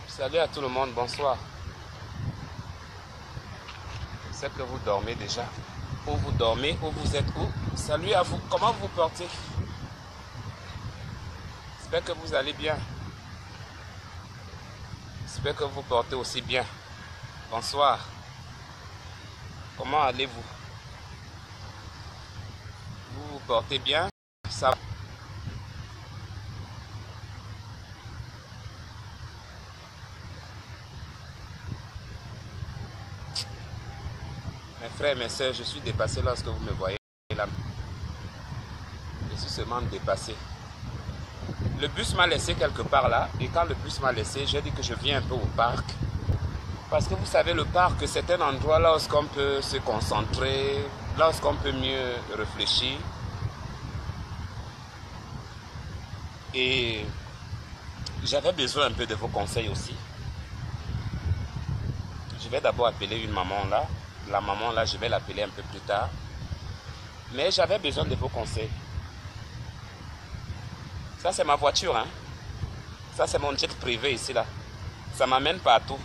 Salut à tout le monde, bonsoir. Je sais que vous dormez déjà. Où vous dormez, où vous êtes où. Salut à vous, comment vous portez? J'espère que vous allez bien. J'espère que vous portez aussi bien. Bonsoir. Comment allez-vous? Vous vous portez bien? Ça va? Mes frères et mes soeurs, je suis dépassé lorsque vous me voyez là. Je suis seulement dépassé. Le bus m'a laissé quelque part là. Et quand le bus m'a laissé, j'ai dit que je viens un peu au parc. Parce que vous savez, le parc, c'est un endroit là où on peut se concentrer, là où on peut mieux réfléchir. Et j'avais besoin un peu de vos conseils aussi. Je vais d'abord appeler une maman là. La maman là, je vais l'appeler un peu plus tard. Mais j'avais besoin de vos conseils. Ça, c'est ma voiture, hein. Ça, c'est mon jet privé ici, là. Ça m'amène partout.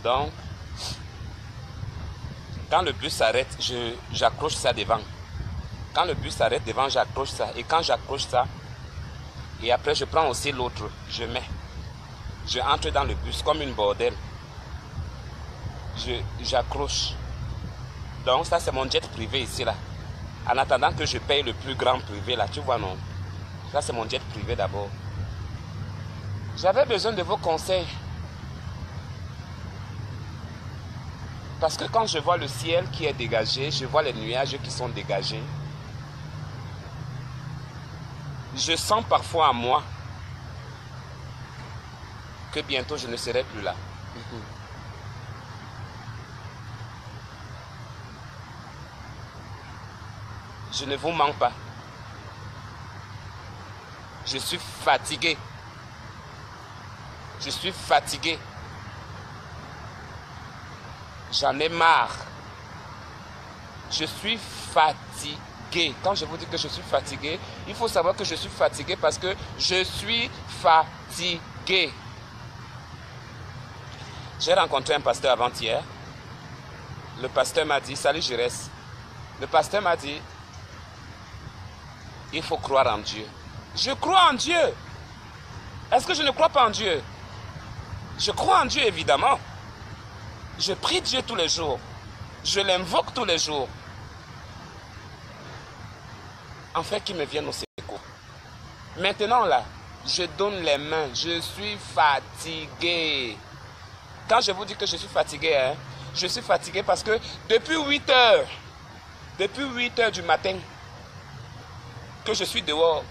Donc, quand le bus s'arrête, j'accroche ça devant. Quand le bus s'arrête devant, j'accroche ça. Et quand j'accroche ça, et après, je prends aussi l'autre, je mets. Je entre dans le bus comme une bordelle. J'accroche. Donc, ça, c'est mon jet privé ici, là. En attendant que je paye le plus grand privé, là. Tu vois, non? Ça, c'est mon jet privé d'abord. J'avais besoin de vos conseils. Parce que quand je vois le ciel qui est dégagé, je vois les nuages qui sont dégagés, je sens parfois à moi que bientôt je ne serai plus là. Je ne vous mens pas. Je suis fatigué. Je suis fatigué. J'en ai marre. Je suis fatigué. Quand je vous dis que je suis fatigué, il faut savoir que je suis fatigué parce que je suis fatigué. J'ai rencontré un pasteur avant-hier. Le pasteur m'a dit, salut Jérès. Le pasteur m'a dit, il faut croire en Dieu. Je crois en Dieu. Est-ce que je ne crois pas en Dieu? Je crois en Dieu, évidemment. Je prie Dieu tous les jours. Je l'invoque tous les jours. En fait, qu'il me vienne au secours. Maintenant, là, je donne les mains. Je suis fatigué. Quand je vous dis que je suis fatigué, hein, je suis fatigué parce que depuis 8 heures du matin, que je suis dehors.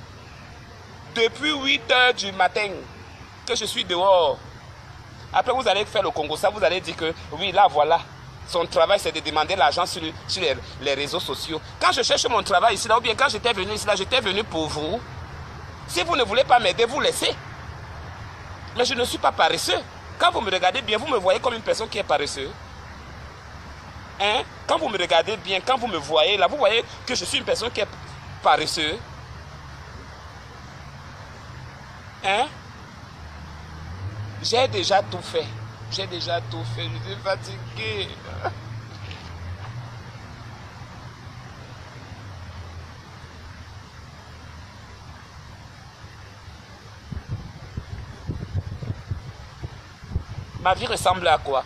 Depuis 8 heures du matin, que je suis dehors. Après, vous allez faire le Congo, ça, vous allez dire que, oui, là, voilà. Son travail, c'est de demander l'argent sur les réseaux sociaux. Quand je cherche mon travail ici, là, ou bien quand j'étais venu ici, là, j'étais venu pour vous. Si vous ne voulez pas m'aider, vous laissez. Mais je ne suis pas paresseux. Quand vous me regardez bien, vous me voyez comme une personne qui est paresseuse. Hein? Quand vous me regardez bien, quand vous me voyez là, vous voyez que je suis une personne qui est paresseuse. Hein? J'ai déjà tout fait. J'ai déjà tout fait. Je suis fatigué. Ma vie ressemble à quoi?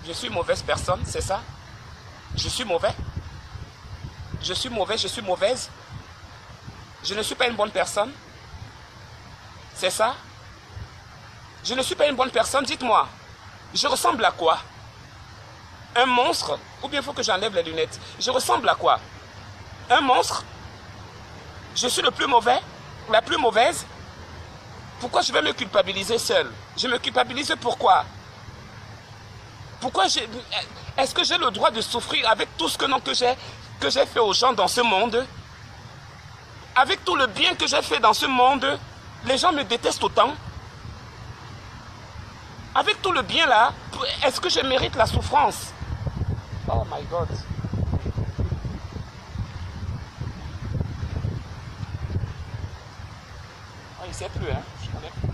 Je suis mauvaise personne, c'est ça? Je suis mauvais? Je suis mauvais, je suis mauvaise? Je ne suis pas une bonne personne? C'est ça? Je ne suis pas une bonne personne, dites-moi. Je ressemble à quoi? Un monstre? Ou bien il faut que j'enlève les lunettes? Je ressemble à quoi? Un monstre? Je suis le plus mauvais? La plus mauvaise? Pourquoi je vais me culpabiliser seul? Je me culpabilise pourquoi? Est-ce que j'ai le droit de souffrir avec tout ce que j'ai fait aux gens dans ce monde? Avec tout le bien que j'ai fait dans ce monde, les gens me détestent autant. Avec tout le bien là, est-ce que je mérite la souffrance? Oh my God. Oh, sais plus, hein. Je connais plus.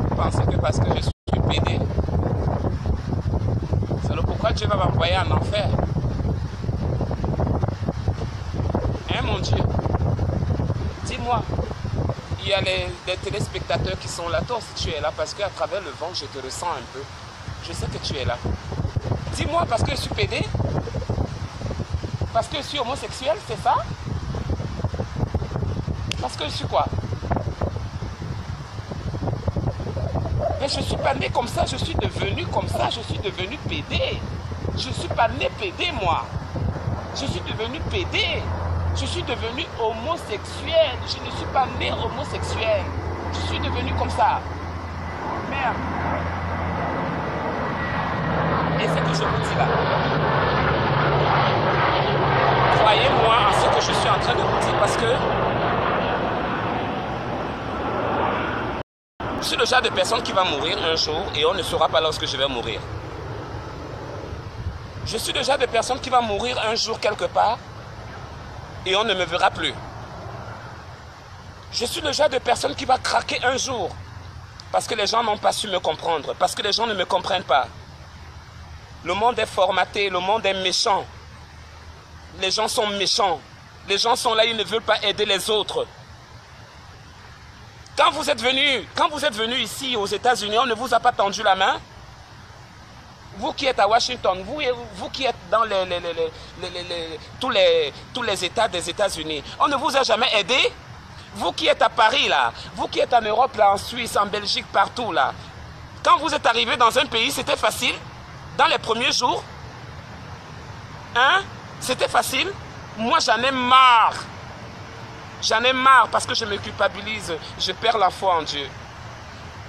Vous pensez que parce que je suis pédé, c'est le pourquoi Dieu va m'envoyer en enfer. Hein, mon Dieu? Dis-moi, il y a les téléspectateurs qui sont là. Toi aussi, tu es là parce qu'à travers le vent, je te ressens un peu. Je sais que tu es là. Dis-moi, parce que je suis pédé? Parce que je suis homosexuel, c'est ça? Parce que je suis quoi? Mais je ne suis pas né comme ça, je suis devenu comme ça, je suis devenu pédé. Je ne suis pas né pédé, moi. Je suis devenu pédé. Je suis devenu homosexuel. Je ne suis pas né homosexuel. Je suis devenu comme ça. Merde. Et c'est que je vous dis là. Croyez-moi en ce que je suis en train de vous dire parce que je suis le genre de personne qui va mourir un jour et on ne saura pas lorsque je vais mourir. Je suis le genre de personne qui va mourir un jour quelque part et on ne me verra plus. Je suis le genre de personne qui va craquer un jour parce que les gens n'ont pas su me comprendre, parce que les gens ne me comprennent pas. Le monde est formaté, le monde est méchant. Les gens sont méchants. Les gens sont là, ils ne veulent pas aider les autres. Quand vous êtes venu ici aux États-Unis, on ne vous a pas tendu la main. Vous qui êtes à Washington, vous qui êtes dans tous les États des États-Unis, on ne vous a jamais aidé. Vous qui êtes à Paris, là, vous qui êtes en Europe, là, en Suisse, en Belgique, partout, là. Quand vous êtes arrivé dans un pays, c'était facile. Dans les premiers jours, hein, c'était facile. Moi, j'en ai marre. J'en ai marre parce que je me culpabilise. Je perds la foi en Dieu.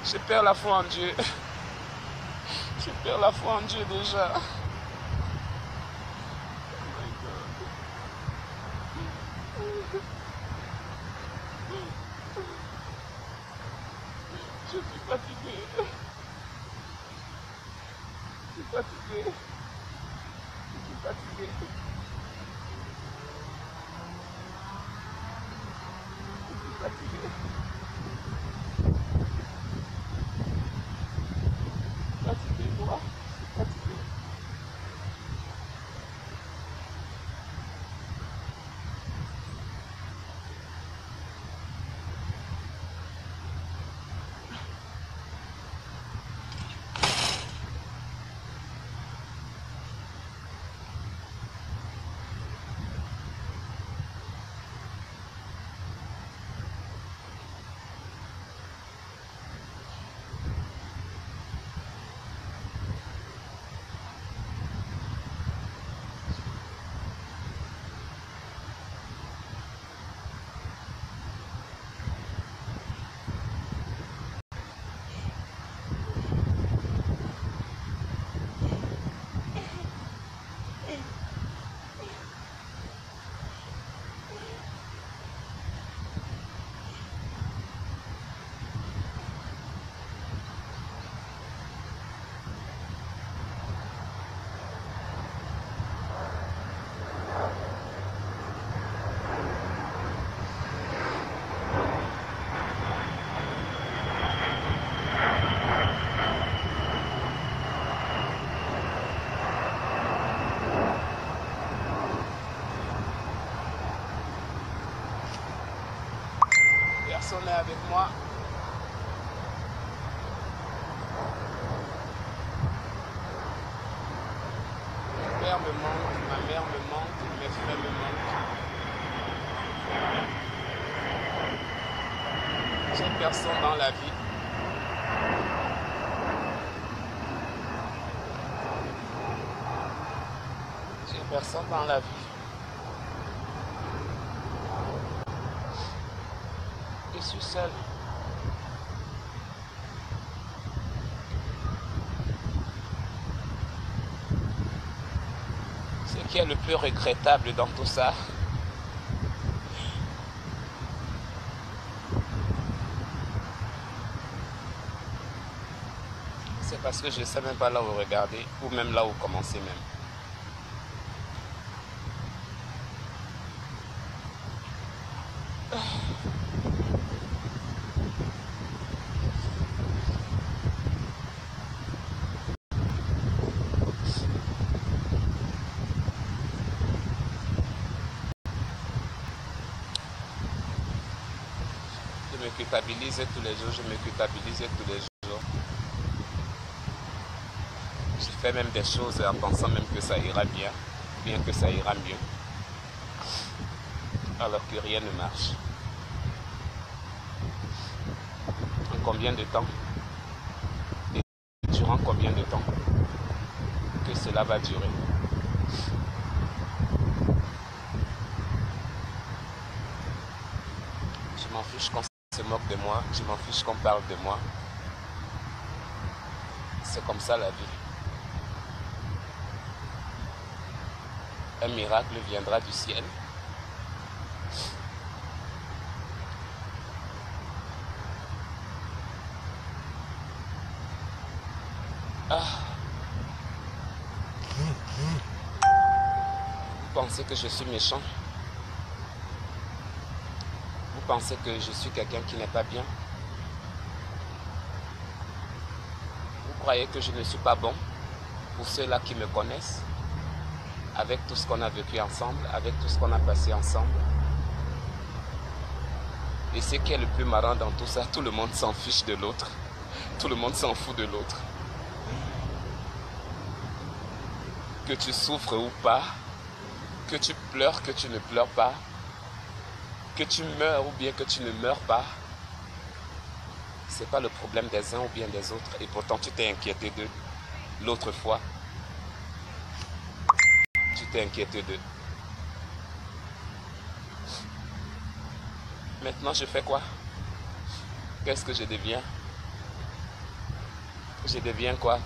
Je perds la foi en Dieu. Je perds la foi en Dieu déjà. Je suis fatigué. Je suis fatigué. Je suis fatigué. Je suis fatigué. Fatigué, moi. Fatigué. Personne n'est avec moi. Mon père me manque, ma mère me manque, mes frères me manquent. J'ai personne dans la vie. J'ai personne dans la vie. suis seul. Ce qui est le plus regrettable dans tout ça, c'est parce que je ne sais même pas là où regarder, ou même là où commencer même. Je me culpabilise tous les jours, je me culpabilise tous les jours. Je fais même des choses en pensant même que ça ira bien, bien que ça ira mieux, alors que rien ne marche. En combien de temps? Et durant combien de temps que cela va durer? Je m'en fiche qu'on se moque de moi, je m'en fiche qu'on parle de moi. C'est comme ça la vie. Un miracle viendra du ciel. Ah. Vous pensez que je suis méchant? Vous pensez que je suis quelqu'un qui n'est pas bien? Vous croyez que je ne suis pas bon pour ceux-là qui me connaissent? Avec tout ce qu'on a vécu ensemble, avec tout ce qu'on a passé ensemble. Et ce qui est le plus marrant dans tout ça, tout le monde s'en fiche de l'autre. Tout le monde s'en fout de l'autre. Que tu souffres ou pas, que tu pleures, que tu ne pleures pas, que tu meurs ou bien que tu ne meurs pas, c'est pas le problème des uns ou bien des autres. Et pourtant tu t'es inquiété d'eux. L'autre fois, tu t'es inquiété d'eux. Maintenant je fais quoi? Qu'est-ce que je deviens? Je deviens quoi?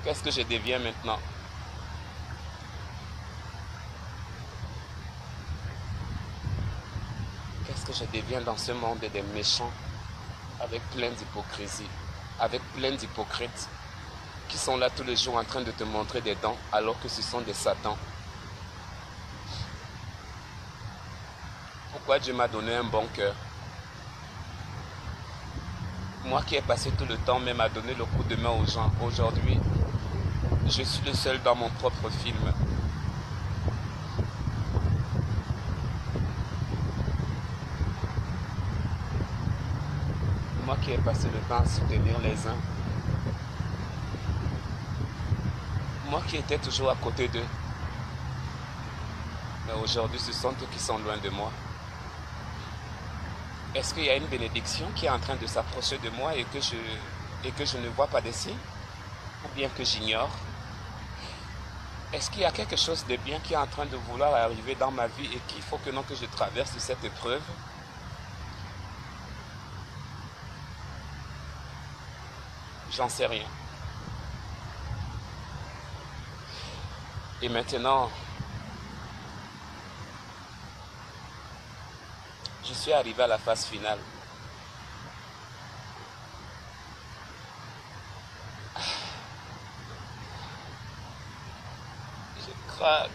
Qu'est-ce que je deviens maintenant? Qu'est-ce que je deviens dans ce monde des méchants, avec plein d'hypocrisie, avec plein d'hypocrites qui sont là tous les jours en train de te montrer des dents alors que ce sont des satans? Pourquoi Dieu m'a donné un bon cœur? Moi qui ai passé tout le temps même à donner le coup de main aux gens, aujourd'hui, je suis le seul dans mon propre film. Moi qui ai passé le temps à soutenir les uns. Moi qui étais toujours à côté d'eux. Mais aujourd'hui, ce sont eux qui sont loin de moi. Est-ce qu'il y a une bénédiction qui est en train de s'approcher de moi et que je ne vois pas de signe? Ou bien que j'ignore? Est-ce qu'il y a quelque chose de bien qui est en train de vouloir arriver dans ma vie et qu'il faut que non que je traverse cette épreuve? J'en sais rien. Et maintenant, je suis arrivé à la phase finale. Je craque.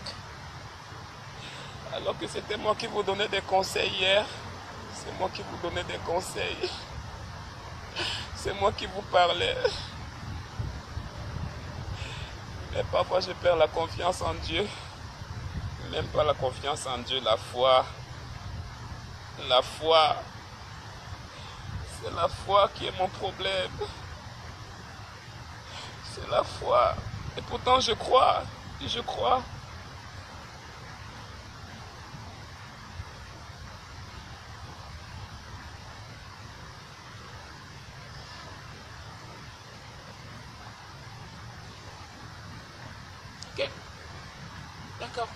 Alors que c'était moi qui vous donnais des conseils hier. C'est moi qui vous donnais des conseils. C'est moi qui vous parlais. Mais parfois je perds la confiance en Dieu. Même pas la confiance en Dieu, la foi. La foi. C'est la foi qui est mon problème. C'est la foi. Et pourtant je crois. Je crois. Ok. D'accord.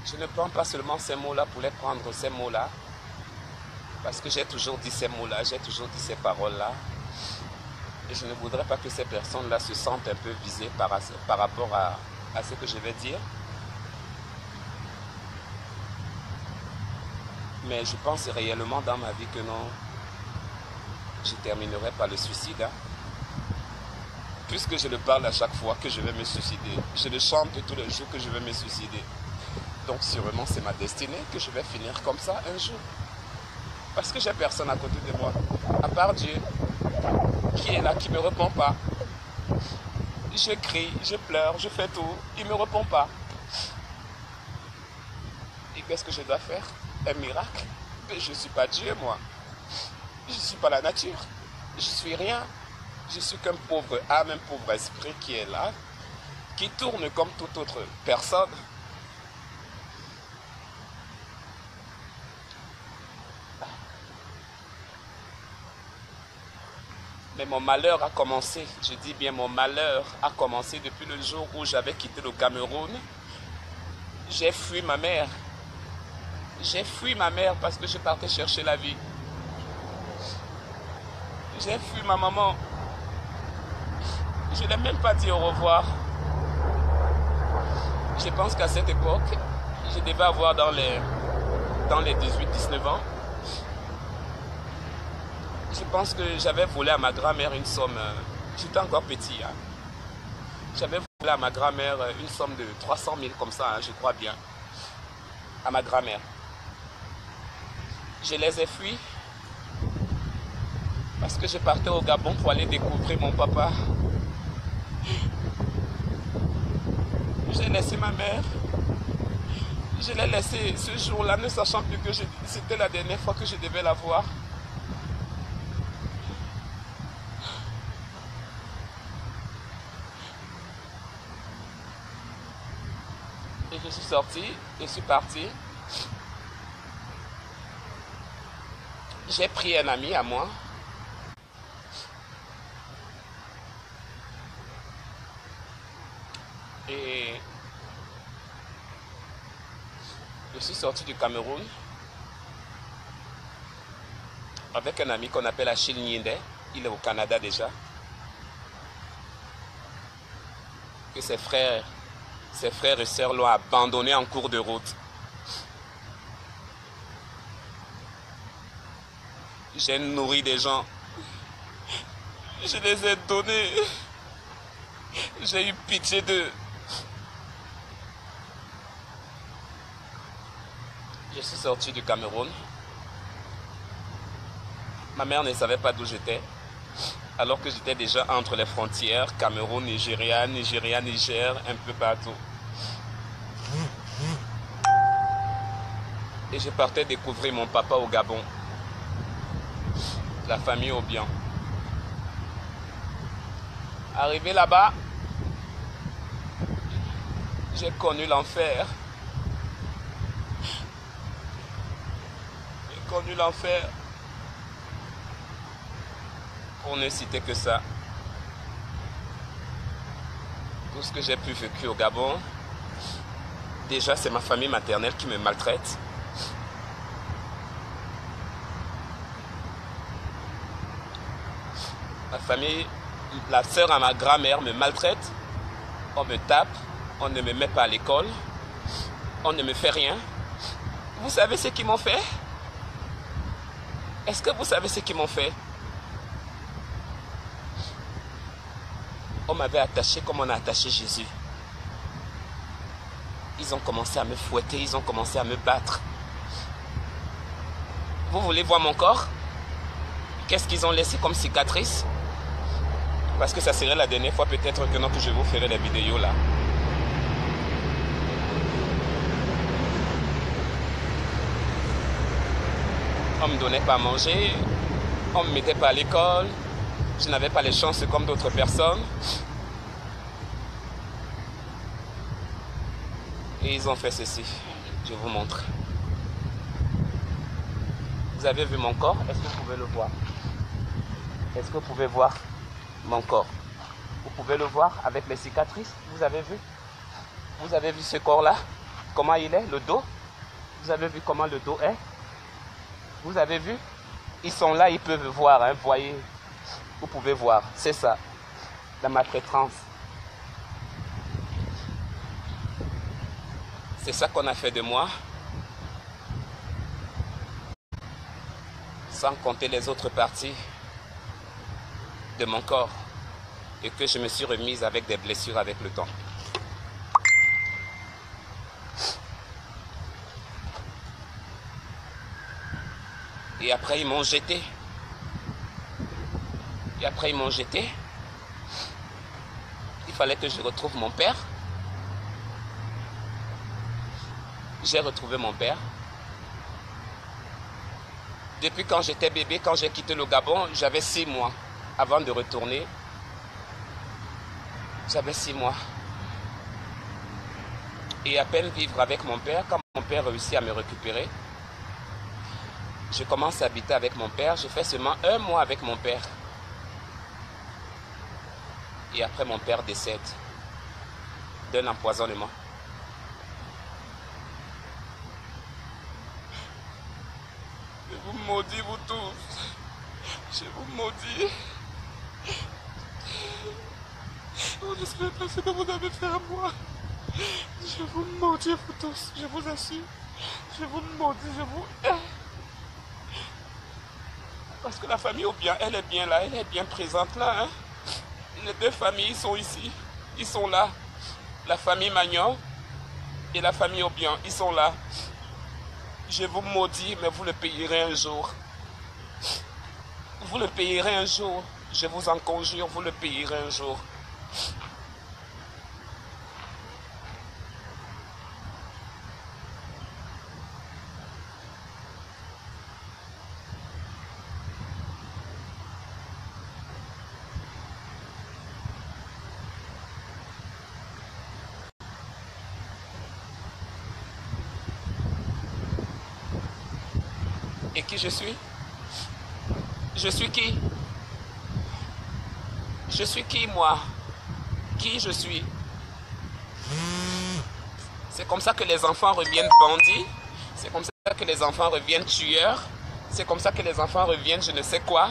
Je ne prends pas seulement ces mots-là pour les prendre, ces mots-là, parce que j'ai toujours dit ces mots-là, j'ai toujours dit ces paroles-là. Et je ne voudrais pas que ces personnes-là se sentent un peu visées par rapport à ce que je vais dire. Mais je pense réellement dans ma vie que non, je terminerai par le suicide. Puisque je le parle à chaque fois que je vais me suicider. Je le chante tous les jours que je vais me suicider. Donc sûrement c'est ma destinée que je vais finir comme ça un jour. Parce que j'ai personne à côté de moi, à part Dieu, qui est là, qui ne me répond pas. Je crie, je pleure, je fais tout, il ne me répond pas. Et qu'est-ce que je dois faire? Un miracle? Je ne suis pas Dieu, moi. Je ne suis pas la nature. Je ne suis rien. Je suis qu'un pauvre âme, un pauvre esprit qui est là, qui tourne comme toute autre personne. Mais mon malheur a commencé, je dis bien mon malheur a commencé depuis le jour où j'avais quitté le Cameroun. J'ai fui ma mère. J'ai fui ma mère parce que je partais chercher la vie. J'ai fui ma maman. Je n'ai même pas dit au revoir. Je pense qu'à cette époque, je devais avoir dans les 18-19 ans. Je pense que j'avais volé à ma grand-mère une somme, j'étais encore petit. J'avais volé à ma grand-mère une somme de 300 000 comme ça, je crois bien, à ma grand-mère. Je les ai fuis parce que je partais au Gabon pour aller découvrir mon papa. J'ai laissé ma mère. Je l'ai laissée ce jour-là, ne sachant plus que c'était la dernière fois que je devais la voir. Et je suis sorti, je suis parti. J'ai pris un ami à moi. Et je suis sorti du Cameroun avec un ami qu'on appelle Achille Nyinde. Il est au Canada déjà. Que ses frères et sœurs l'ont abandonné en cours de route. J'ai nourri des gens. Je les ai donnés. J'ai eu pitié d'eux. Je suis sorti du Cameroun. Ma mère ne savait pas d'où j'étais. Alors que j'étais déjà entre les frontières, Cameroun, Nigeria, Niger, un peu partout. Et je partais découvrir mon papa au Gabon. La famille Obiang. Arrivé là-bas, j'ai connu l'enfer. J'ai connu l'enfer. Pour ne citer que ça. Tout ce que j'ai pu vécu au Gabon, déjà c'est ma famille maternelle qui me maltraite. Ma famille, la sœur à ma grand-mère me maltraite. On me tape, on ne me met pas à l'école, on ne me fait rien. Vous savez ce qu'ils m'ont fait? Est-ce que vous savez ce qu'ils m'ont fait? On m'avait attaché comme on a attaché Jésus. Ils ont commencé à me fouetter, ils ont commencé à me battre. Vous voulez voir mon corps? Qu'est-ce qu'ils ont laissé comme cicatrice? Parce que ça serait la dernière fois peut-être que non, que je vous ferai les vidéos là. On ne me donnait pas à manger, on ne me mettait pas à l'école. Je n'avais pas les chances comme d'autres personnes. Et ils ont fait ceci. Je vous montre. Vous avez vu mon corps? Est-ce que vous pouvez le voir? Est-ce que vous pouvez voir mon corps? Vous pouvez le voir avec les cicatrices? Vous avez vu? Vous avez vu ce corps-là? comment il est, le dos? Vous avez vu comment le dos est? Vous avez vu? Ils sont là, ils peuvent voir, hein, voyez. Vous pouvez voir, c'est ça, la maltraitance. C'est ça qu'on a fait de moi. Sans compter les autres parties de mon corps. Et que je me suis remise avec des blessures avec le temps. Et après, ils m'ont jeté. Et après, ils m'ont jeté. Il fallait que je retrouve mon père. J'ai retrouvé mon père. Depuis quand j'étais bébé, quand j'ai quitté le Gabon, j'avais 6 mois. Avant de retourner, j'avais 6 mois. Et à peine vivre avec mon père, quand mon père réussit à me récupérer, je commence à habiter avec mon père. Je fais seulement 1 mois avec mon père. Et après, mon père décède d'un empoisonnement. Je vous maudis, vous tous. Je vous maudis. Vous ne savez pas ce que vous avez fait à moi. Je vous maudis, vous tous. Je vous assure. Je vous maudis, je vous hais. Parce que la famille Obiang, elle est bien là, elle est bien présente là. Hein? Les 2 familles sont ici. Ils sont là. La famille Magnon et la famille Obiang, ils sont là. Je vous maudis, mais vous le payerez un jour. Vous le payerez un jour. Je vous en conjure, vous le payerez un jour. Et qui je suis? Je suis qui? Je suis qui, moi? Qui je suis? C'est comme ça que les enfants reviennent bandits. C'est comme ça que les enfants reviennent tueurs. C'est comme ça que les enfants reviennent je ne sais quoi.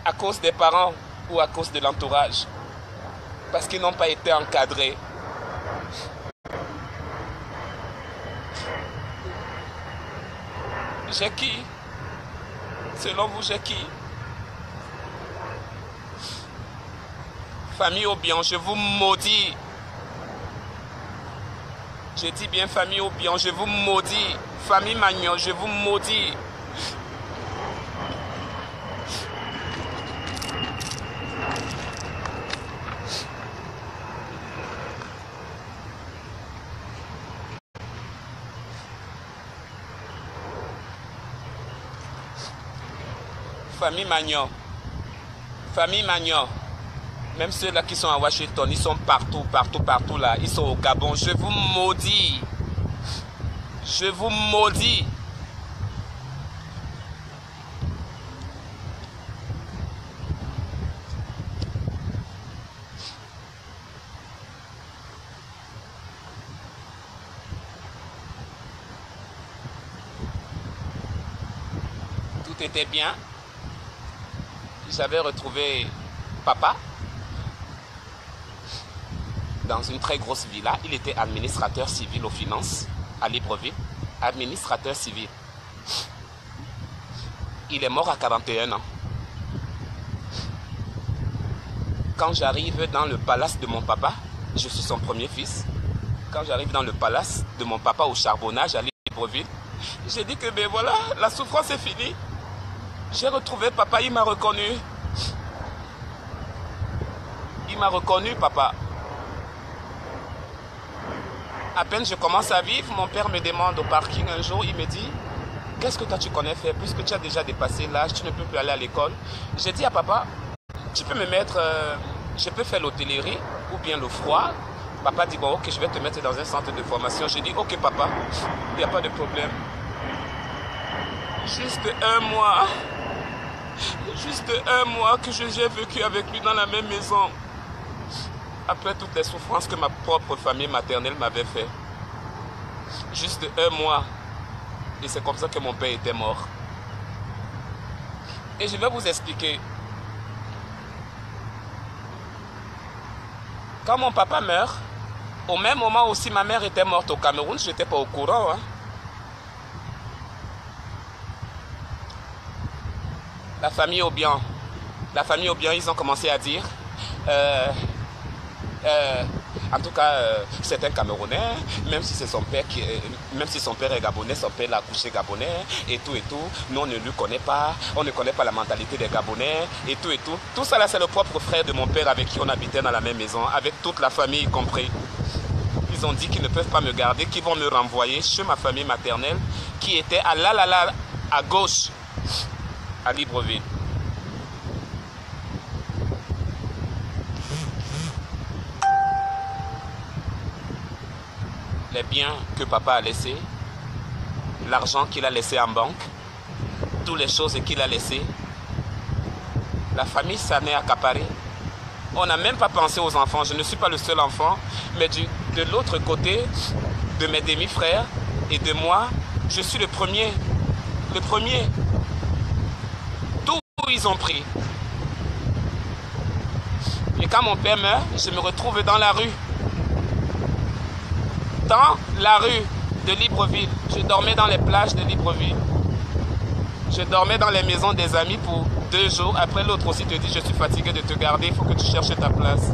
À cause des parents ou à cause de l'entourage. Parce qu'ils n'ont pas été encadrés. J'ai qui? Selon vous, j'ai qui? Famille Obiang, je vous maudis. Je dis bien famille Obiang, je vous maudis. Famille Magnon, je vous maudis. Famille Magnon. Famille Magnon. Même ceux-là qui sont à Washington, ils sont partout, partout, partout là. Ils sont au Gabon. Je vous maudis. Je vous maudis. Tout était bien. J'avais retrouvé papa dans une très grosse villa. Il était administrateur civil aux finances à Libreville. Administrateur civil. Il est mort à 41 ans. Quand j'arrive dans le palace de mon papa, je suis son premier fils. Quand j'arrive dans le palace de mon papa au charbonnage à Libreville, j'ai dit que ben voilà, la souffrance est finie. J'ai retrouvé papa, il m'a reconnu. Il m'a reconnu, papa. À peine je commence à vivre, mon père me demande au parking un jour, il me dit, qu'est-ce que toi tu connais faire puisque tu as déjà dépassé l'âge, tu ne peux plus aller à l'école. J'ai dit à papa, tu peux me mettre, je peux faire l'hôtellerie ou bien le froid. Papa dit, bon ok, je vais te mettre dans un centre de formation. J'ai dit, ok papa, il n'y a pas de problème. Juste un mois que j'ai vécu avec lui dans la même maison. Après toutes les souffrances que ma propre famille maternelle m'avait fait. juste un mois. Et c'est comme ça que mon père était mort. Et je vais vous expliquer. Quand mon papa meurt, au même moment aussi ma mère était morte au Cameroun, je n'étais pas au courant. Hein. La famille Obiang, ils ont commencé à dire, en tout cas, c'est un Camerounais, même si c'est son père même si son père est gabonais, son père l'a accouché gabonais, et tout. Nous, on ne lui connaît pas, on ne connaît pas la mentalité des Gabonais, et tout. Tout ça là, c'est le propre frère de mon père avec qui on habitait dans la même maison, avec toute la famille y compris. Ils ont dit qu'ils ne peuvent pas me garder, qu'ils vont me renvoyer chez ma famille maternelle, qui était à à gauche, à Libreville. Les biens que papa a laissés, l'argent qu'il a laissé en banque, toutes les choses qu'il a laissées, la famille s'en est accaparée. On n'a même pas pensé aux enfants. Je ne suis pas le seul enfant, mais de l'autre côté, de mes demi-frères et de moi, je suis le premier. Le premier. Tout, ils ont pris. Et quand mon père meurt, je me retrouve dans la rue. Dans la rue de Libreville. Je dormais dans les plages de Libreville. Je dormais dans les maisons des amis pour 2 jours. Après, l'autre aussi te dit, je suis fatigué de te garder, il faut que tu cherches ta place.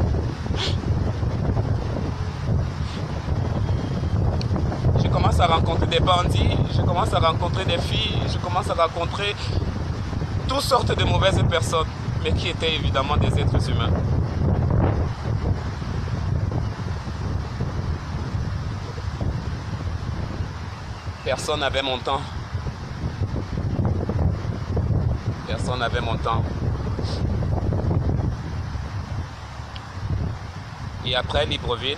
Je commence à rencontrer des bandits, je commence à rencontrer des filles, je commence à rencontrer toutes sortes de mauvaises personnes, mais qui étaient évidemment des êtres humains. Personne n'avait mon temps. Personne n'avait mon temps. Et après Libreville,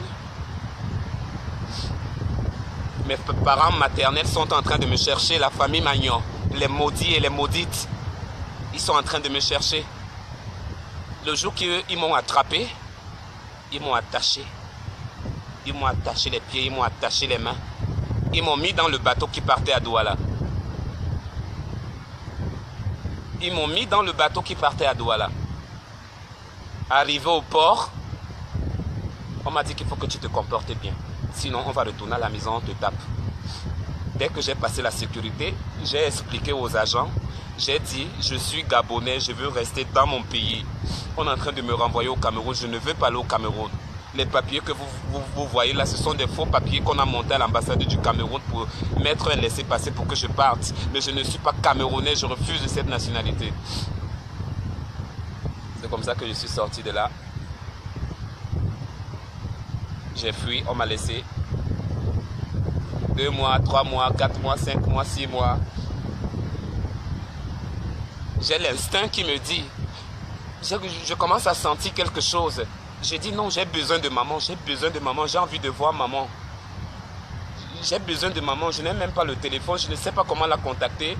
mes parents maternels sont en train de me chercher, la famille Magnon, les maudits et les maudites. Ils sont en train de me chercher. Le jour qu'ils m'ont attrapé, ils m'ont attaché. Ils m'ont attaché les pieds, ils m'ont attaché les mains. Ils m'ont mis dans le bateau qui partait à Douala. Ils m'ont mis dans le bateau qui partait à Douala. Arrivé au port, on m'a dit qu'il faut que tu te comportes bien. Sinon, on va retourner à la maison, on te tape. Dès que j'ai passé la sécurité, j'ai expliqué aux agents. J'ai dit, je suis Gabonais, je veux rester dans mon pays. On est en train de me renvoyer au Cameroun, je ne veux pas aller au Cameroun. Les papiers que vous voyez là, ce sont des faux papiers qu'on a montés à l'ambassade du Cameroun pour mettre un laissez-passer pour que je parte. Mais je ne suis pas Camerounais, je refuse cette nationalité. C'est comme ça que je suis sorti de là. J'ai fui, on m'a laissé 2 mois, 3 mois, 4 mois, 5 mois, 6 mois. J'ai l'instinct qui me dit, je commence à sentir quelque chose. J'ai dit non, j'ai besoin de maman, j'ai envie de voir maman. J'ai besoin de maman, je n'ai même pas le téléphone, je ne sais pas comment la contacter.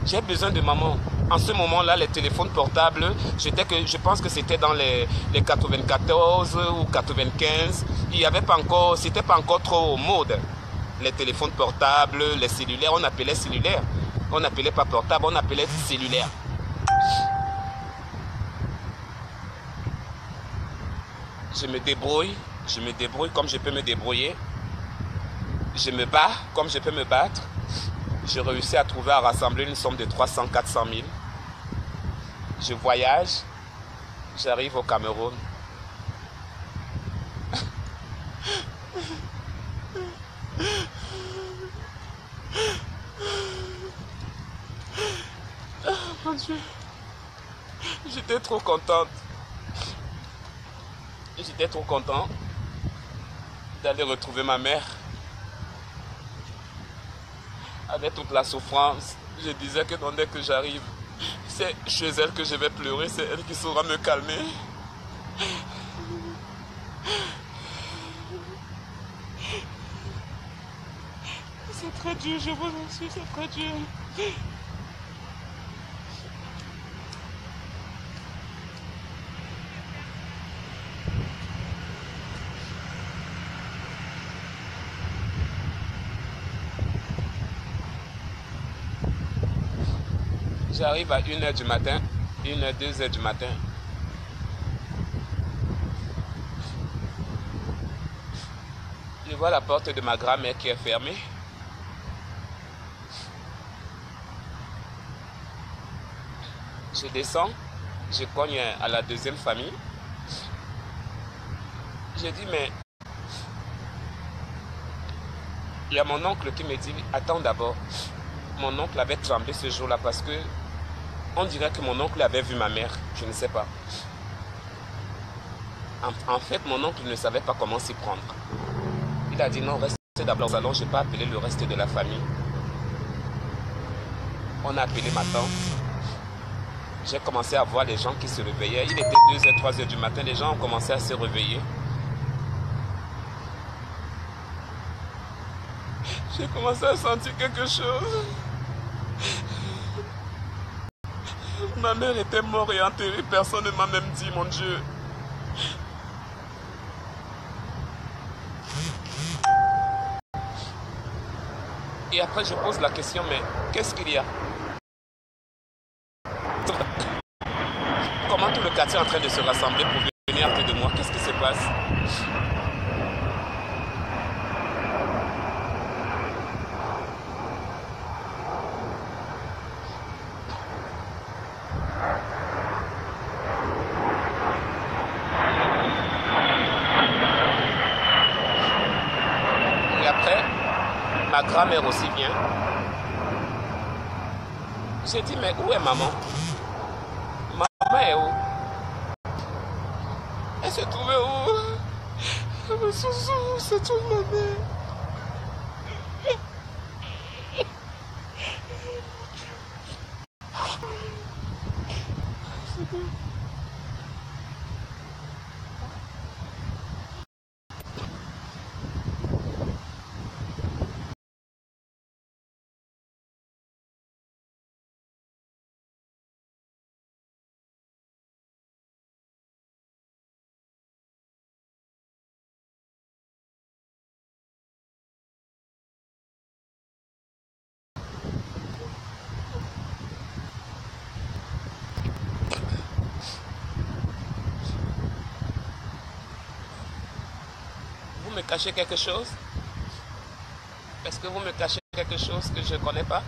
J'ai besoin de maman. En ce moment-là, les téléphones portables, je pense que c'était dans les 94 ou 95. Il y avait pas encore, c'était pas encore trop mode. Les téléphones portables, les cellulaires, on appelait cellulaire. On n'appelait pas portable, on appelait cellulaire. Je me débrouille comme je peux me débrouiller. Je me bats comme je peux me battre. J'ai réussi à trouver, à rassembler une somme de 300, 400 000. Je voyage, j'arrive au Cameroun. Oh mon Dieu, j'étais trop contente. J'étais trop content d'aller retrouver ma mère. Avec toute la souffrance, je disais que dès que j'arrive, c'est chez elle que je vais pleurer, c'est elle qui saura me calmer. C'est très dur, je vous en suis, c'est très dur. J'arrive à 1h du matin, 1h, 2h du matin. Je vois la porte de ma grand-mère qui est fermée. Je descends, je cogne à la deuxième famille. J'ai dit, mais il y a mon oncle qui me dit, attends d'abord. Mon oncle avait tremblé ce jour-là parce que on dirait que mon oncle avait vu ma mère. Je ne sais pas. En fait, mon oncle ne savait pas comment s'y prendre. Il a dit non, restez d'abord au salon, je n'ai pas appelé le reste de la famille. On a appelé ma tante. J'ai commencé à voir les gens qui se réveillaient. Il était 2h, 3h du matin, les gens ont commencé à se réveiller. J'ai commencé à sentir quelque chose. Ma mère était morte et enterrée, personne ne m'a même dit, mon Dieu. Et après je pose la question, mais qu'est-ce qu'il y a? Comment tout le quartier est en train de se rassembler pour venir à côté de moi? Qu'est-ce qui se passe? Et après, ma grand-mère aussi vient. J'ai dit, mais où est maman? Maman est où? Elle s'est trouvée où? Mais Sousou, c'est toute ma mère. Vous me cachez quelque chose? Est-ce que vous me cachez quelque chose que je ne connais pas?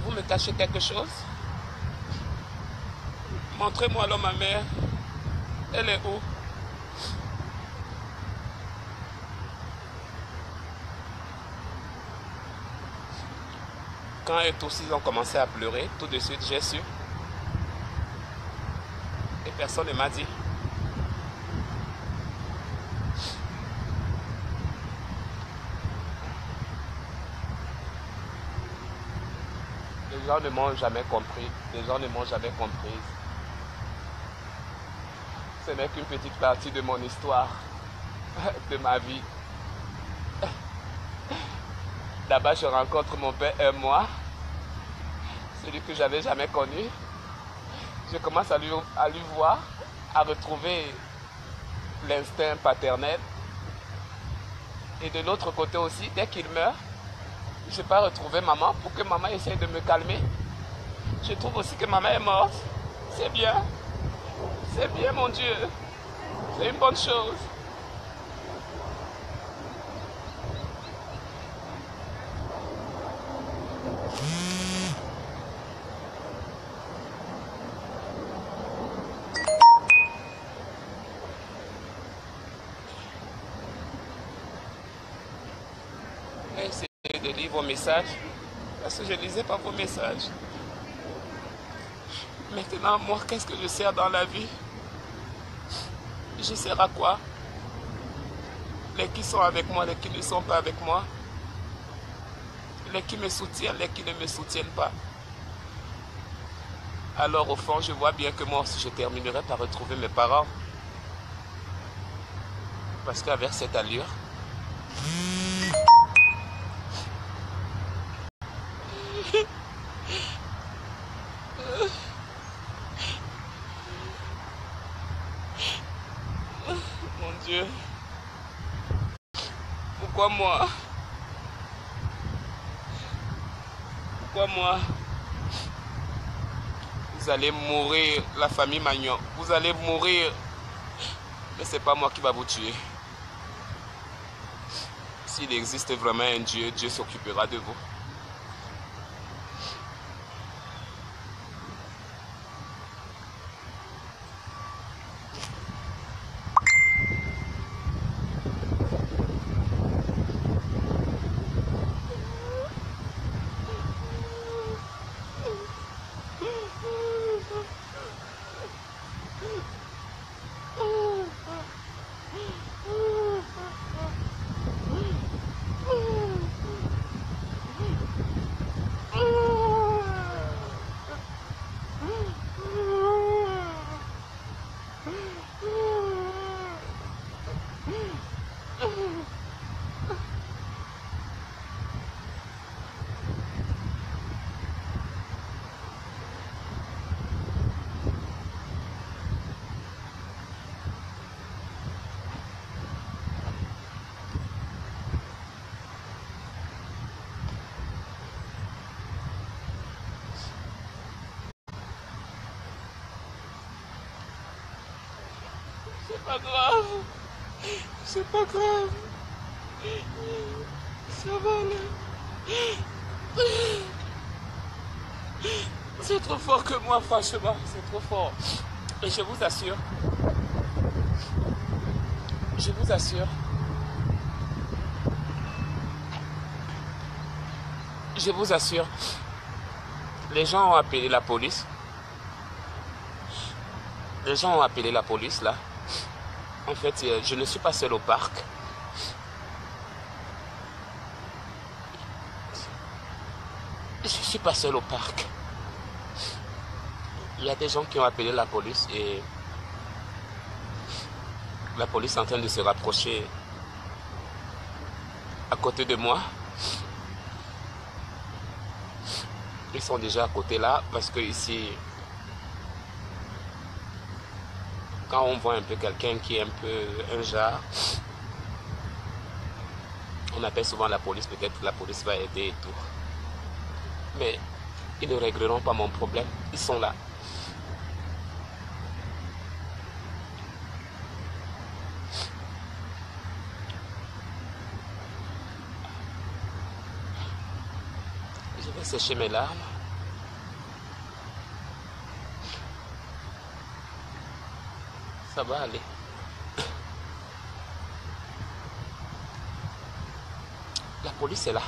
Vous me cachez quelque chose? Montrez-moi alors ma mère. Elle est où? Quand eux tous ils ont commencé à pleurer, tout de suite j'ai su. Et personne ne m'a dit. Les gens ne m'ont jamais compris. Les gens ne m'ont jamais comprise. Ce n'est qu'une petite partie de mon histoire, de ma vie. D'abord, je rencontre mon père et moi, celui que j'avais jamais connu. Je commence à lui voir, à retrouver l'instinct paternel. Et de l'autre côté aussi, dès qu'il meurt, je vais retrouver maman pour que maman essaye de me calmer. Je trouve aussi que maman est morte. C'est bien. C'est bien, mon Dieu. C'est une bonne chose. Essayez de lire vos messages. Parce que je ne lisais pas vos messages. Maintenant, moi, qu'est-ce que je sers dans la vie? Je sers à quoi? Les qui sont avec moi, les qui ne sont pas avec moi. Les qui me soutiennent, les qui ne me soutiennent pas. Alors au fond, je vois bien que moi aussi, je terminerai par retrouver mes parents. Parce qu'avec cette allure, mon Dieu, pourquoi moi? pourquoi moi? Vous allez mourir, la famille Magnon. Vous allez mourir. Mais c'est pas moi qui va vous tuer. S'il existe vraiment un Dieu, Dieu s'occupera de vous. C'est pas grave. C'est pas grave. Ça va là. C'est trop fort que moi, franchement. C'est trop fort. Et je vous assure. Je vous assure. Je vous assure. Les gens ont appelé la police. Les gens ont appelé la police là. En fait, je ne suis pas seul au parc. Je ne suis pas seul au parc. Il y a des gens qui ont appelé la police et la police est en train de se rapprocher à côté de moi. Ils sont déjà à côté là parce que ici, quand on voit un peu quelqu'un qui est un peu un genre, on appelle souvent la police, peut-être la police va aider et tout. Mais ils ne régleront pas mon problème, ils sont là. Je vais sécher mes larmes. Ça va aller. La police est là.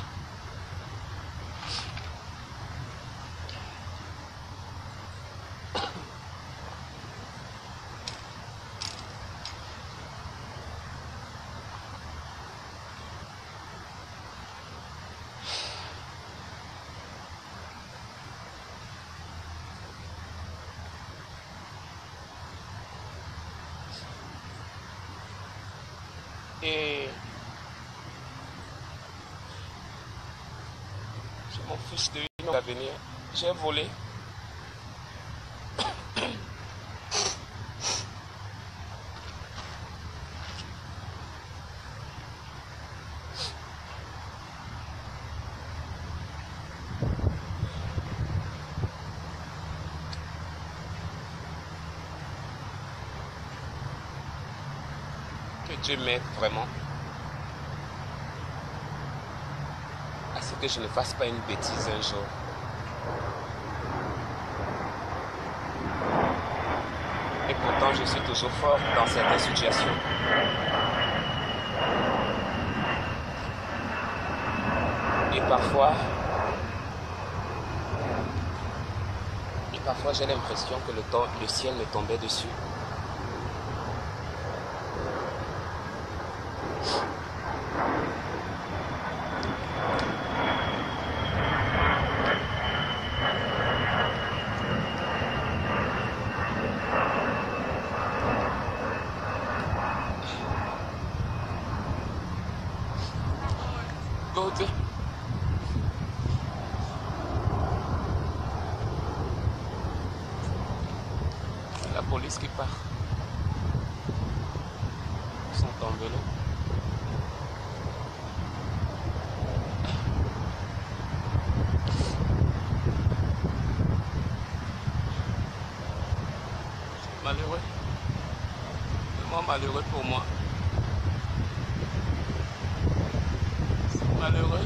Et je m'en fiche de une à venir. J'ai volé. Que Dieu m'aide vraiment à ce que je ne fasse pas une bêtise un jour. Et pourtant, je suis toujours fort dans certaines situations. Et parfois j'ai l'impression que le ciel me tombait dessus. D'autres. La police qui part. Ils sont tombés là. tellement malheureux pour moi. C'est malheureux.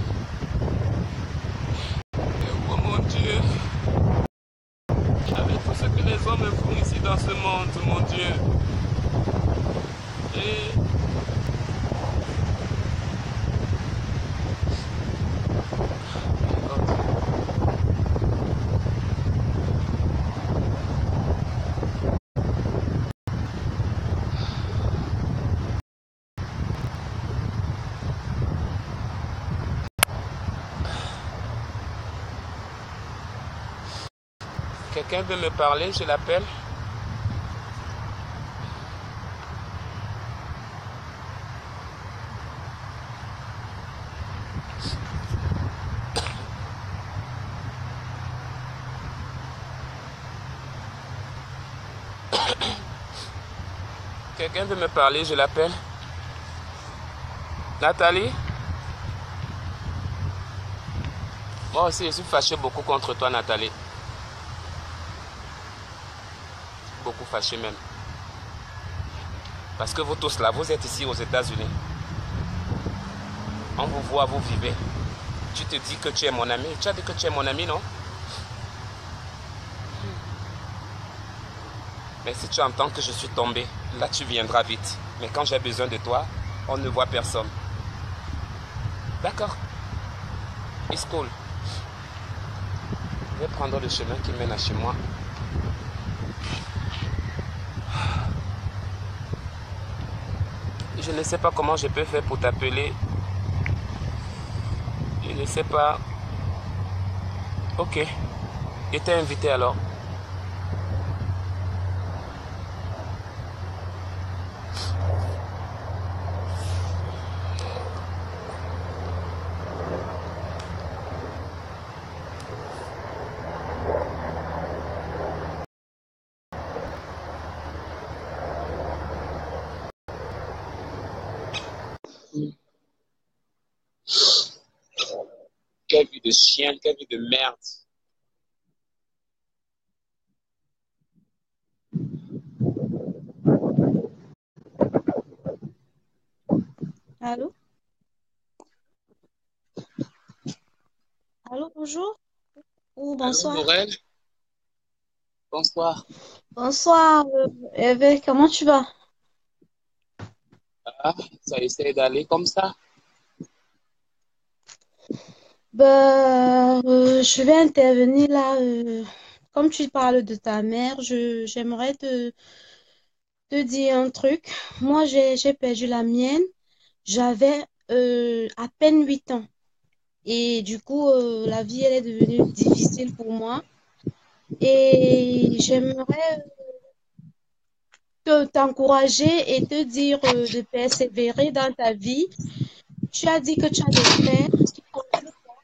Et oh mon Dieu, avec tout ce que les hommes font ici dans ce monde, mon Dieu. Et quelqu'un veut me parler, je l'appelle. Quelqu'un veut me parler, je l'appelle. Nathalie? Moi aussi, je suis fâché beaucoup contre toi, Nathalie. Beaucoup fâché même. Parce que vous tous là, vous êtes ici aux États-Unis. On vous voit, vous vivez. Tu te dis que tu es mon ami. Tu as dit que tu es mon ami, non? Mais si tu entends que je suis tombé, là tu viendras vite. Mais quand j'ai besoin de toi, on ne voit personne. D'accord? It's cool. Je vais prendre le chemin qui mène à chez moi. Je ne sais pas comment je peux faire pour t'appeler. Je ne sais pas. Ok. Et t'es invité alors. Quelle vie de chien, quelle vie de merde. Allô? Allô, bonjour ou Allô, bonsoir. Morel? Bonsoir. Bonsoir, Eve, comment tu vas? Ah, ça essaie d'aller comme ça. Je vais intervenir là. Comme tu parles de ta mère, j'aimerais te dire un truc. Moi, j'ai perdu la mienne. J'avais à peine 8 ans. Et du coup, la vie, elle est devenue difficile pour moi. Et j'aimerais t'encourager et te dire de persévérer dans ta vie. Tu as dit que tu as des frères qui comptent sur toi.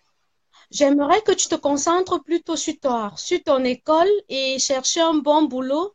J'aimerais que tu te concentres plutôt sur toi, sur ton école et chercher un bon boulot